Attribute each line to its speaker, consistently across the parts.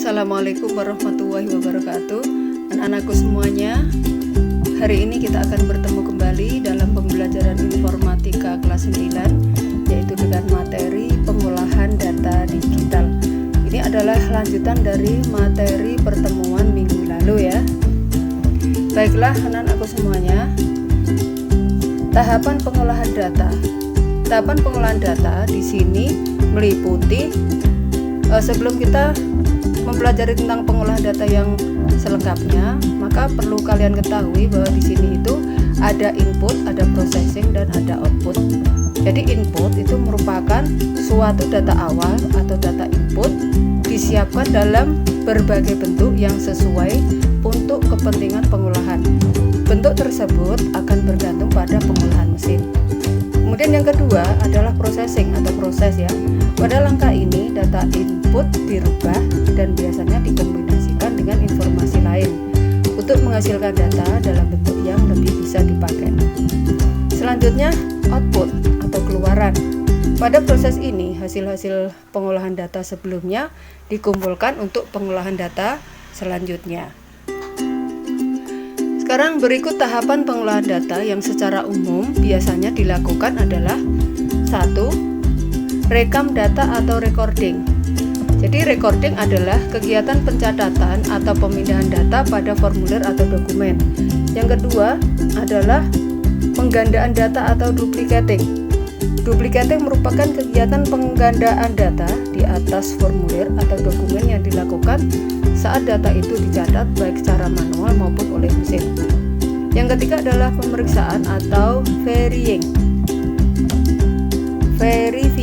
Speaker 1: Assalamualaikum warahmatullahi wabarakatuh. Anak-anakku semuanya, hari ini kita akan bertemu kembali dalam pembelajaran informatika kelas 9, yaitu dengan materi pengolahan data digital. Ini adalah lanjutan dari materi pertemuan minggu lalu ya. Baiklah anak-anakku semuanya, tahapan pengolahan data. Tahapan pengolahan data di sini meliputi sebelum kita mempelajari tentang pengolahan data yang selengkapnya, maka perlu kalian ketahui bahwa di sini itu ada input, ada processing, dan ada output. Jadi input itu merupakan suatu data awal atau data input disiapkan dalam berbagai bentuk yang sesuai untuk kepentingan pengolahan. Bentuk tersebut akan bergantung pada pengolahan mesin. Kemudian yang kedua adalah processing atau proses ya. Pada langkah ini data input dirubah dan biasanya dikombinasikan dengan informasi lain untuk menghasilkan data dalam bentuk yang lebih bisa dipakai. Selanjutnya output atau keluaran. Pada proses ini hasil-hasil pengolahan data sebelumnya dikumpulkan untuk pengolahan data selanjutnya. Sekarang berikut tahapan pengolahan data yang secara umum biasanya dilakukan adalah 1. Rekam data atau recording. Jadi recording adalah kegiatan pencatatan atau pemindahan data pada formulir atau dokumen. Yang kedua adalah penggandaan data atau duplicating. Duplicating merupakan kegiatan penggandaan data di atas formulir atau dokumen yang dilakukan saat data itu dicatat baik secara manual maupun oleh mesin. Yang ketiga adalah pemeriksaan atau varying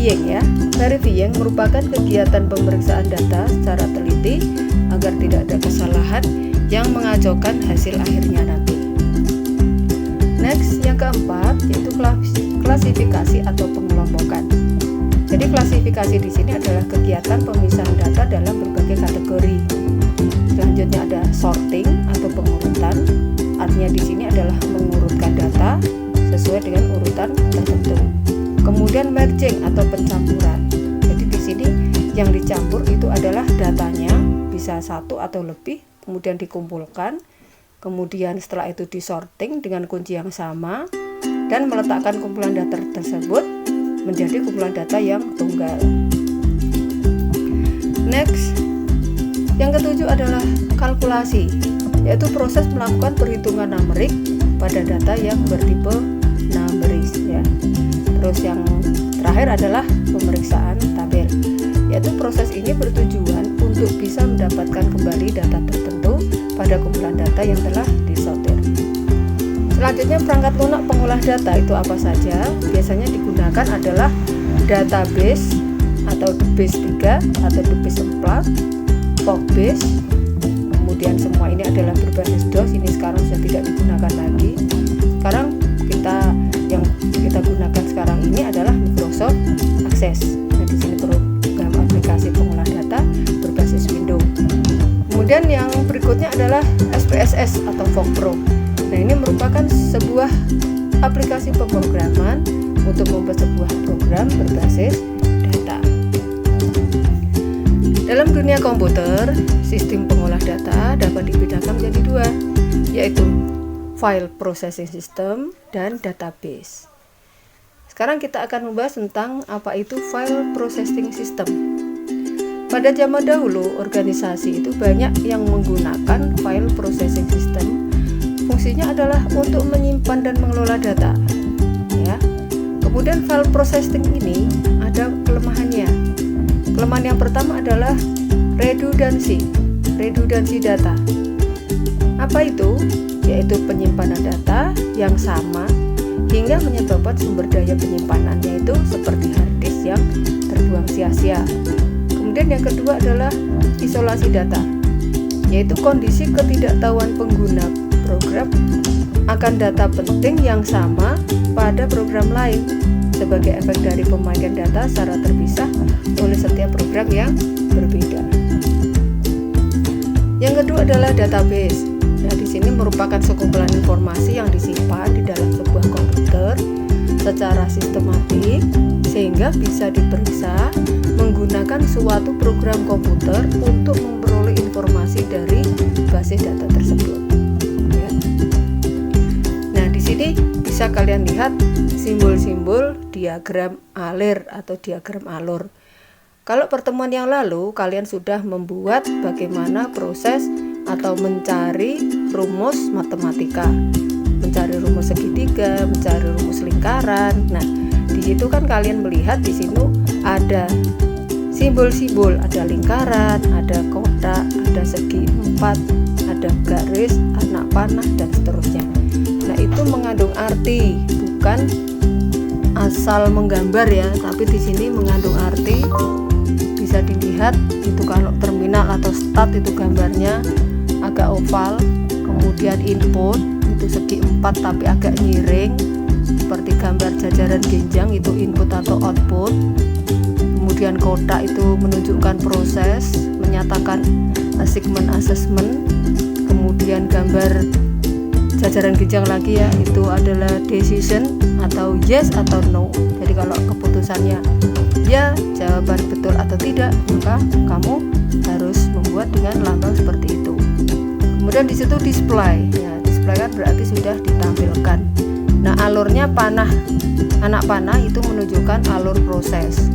Speaker 1: ya. Varying merupakan kegiatan pemeriksaan data secara teliti agar tidak ada kesalahan yang mengacaukan hasil akhirnya nanti. Next, yang keempat yaitu klasifikasi atau pengelompokan. Jadi klasifikasi di sini adalah kegiatan pemisahan data dalam berbagai kategori. Selanjutnya ada sorting atau pengurutan. Artinya di sini adalah mengurutkan data sesuai dengan urutan tertentu. Kemudian merging atau pencampuran. Jadi di sini yang dicampur itu adalah datanya, bisa satu atau lebih, kemudian dikumpulkan. Kemudian setelah itu disorting dengan kunci yang sama dan meletakkan kumpulan data tersebut menjadi kumpulan data yang tunggal. Next, yang ketujuh adalah kalkulasi, yaitu proses melakukan perhitungan numerik pada data yang bertipe numeris ya. Terus yang terakhir adalah pemeriksaan tabel, yaitu proses ini bertujuan untuk bisa mendapatkan kembali data tertentu pada kumpulan data yang telah disortir. Selanjutnya perangkat lunak pengolah data itu apa saja? Biasanya digunakan adalah database atau base 3 atau base 4, Fogbase. Kemudian semua ini adalah berbasis DOS, ini sekarang sudah tidak digunakan lagi. Sekarang yang kita gunakan sekarang ini adalah Microsoft Access. Nah, di sini program aplikasi pengolah data berbasis Windows. Kemudian yang berikutnya adalah SPSS atau FogPro. Nah, ini merupakan sebuah aplikasi pemrograman untuk membuat sebuah program berbasis data. Dalam dunia komputer, sistem pengolah data dapat dibedakan menjadi dua, yaitu file processing system dan database. Sekarang kita akan membahas tentang apa itu file processing system. Pada zaman dahulu, organisasi itu banyak yang menggunakan file processing system. Fungsinya adalah untuk menyimpan dan mengelola data. Ya. Kemudian file processing ini ada kelemahannya. Kelemahan yang pertama adalah redundancy data. Apa itu? Yaitu penyimpanan data yang sama hingga menyebabkan sumber daya penyimpanannya itu seperti hard disk yang terbuang sia-sia. Kemudian yang kedua adalah isolasi data, yaitu kondisi ketidaktahuan pengguna program akan data penting yang sama pada program lain sebagai efek dari pemakaian data secara terpisah oleh setiap program yang berbeda. Yang kedua adalah database. Nah, di sini merupakan sekumpulan informasi yang disimpan di dalam sebuah komputer secara sistematik sehingga bisa diperiksa menggunakan suatu program komputer untuk memperoleh informasi dari basis data tersebut ya. Nah, di sini bisa kalian lihat simbol-simbol diagram alir atau diagram alur. Kalau pertemuan yang lalu kalian sudah membuat bagaimana proses atau mencari rumus matematika, mencari rumus segitiga, mencari rumus lingkaran. Nah, di situ kan kalian melihat di sini ada simbol-simbol, ada lingkaran, ada kotak, ada segi empat, ada garis, anak panah, dan seterusnya. Nah, itu mengandung arti, bukan asal menggambar ya, tapi di sini mengandung arti. Bisa dilihat itu kalau terminal atau start itu gambarnya agak oval, kemudian input itu segi empat tapi agak miring seperti gambar jajaran genjang, itu input atau output. Kemudian kotak itu menunjukkan proses, menyatakan assignment assessment. Kemudian gambar jajaran genjang lagi ya, itu adalah decision atau yes atau no. Jadi kalau keputusannya ya, jawaban betul atau tidak, maka kamu harus membuat dengan lambang seperti itu. Kemudian di situ display ya, display kan berarti sudah ditampilkan. Nah, alurnya panah, anak panah itu menunjukkan alur proses.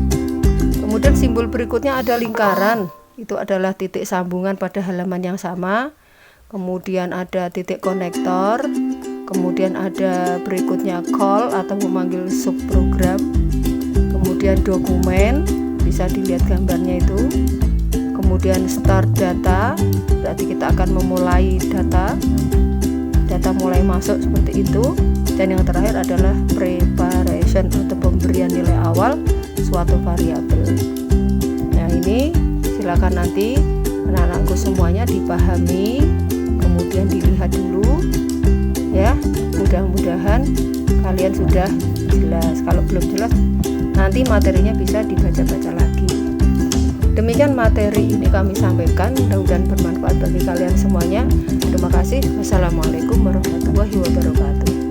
Speaker 1: Kemudian simbol berikutnya ada lingkaran, itu adalah titik sambungan pada halaman yang sama. Kemudian ada titik konektor, kemudian ada berikutnya call atau memanggil subprogram. Kemudian dokumen, bisa dilihat gambarnya itu. Kemudian start data, berarti kita akan memulai data mulai masuk seperti itu. Dan yang terakhir adalah preparation atau pemberian nilai awal suatu variabel. Nah, ini silakan nanti anak-anakku semuanya dipahami, kemudian dilihat dulu ya. Mudah-mudahan kalian sudah jelas. Kalau belum jelas, nanti materinya bisa dibaca-baca lagi. Demikian materi ini kami sampaikan, mudah-mudahan bermanfaat bagi kalian semuanya. Terima kasih. Wassalamualaikum warahmatullahi wabarakatuh.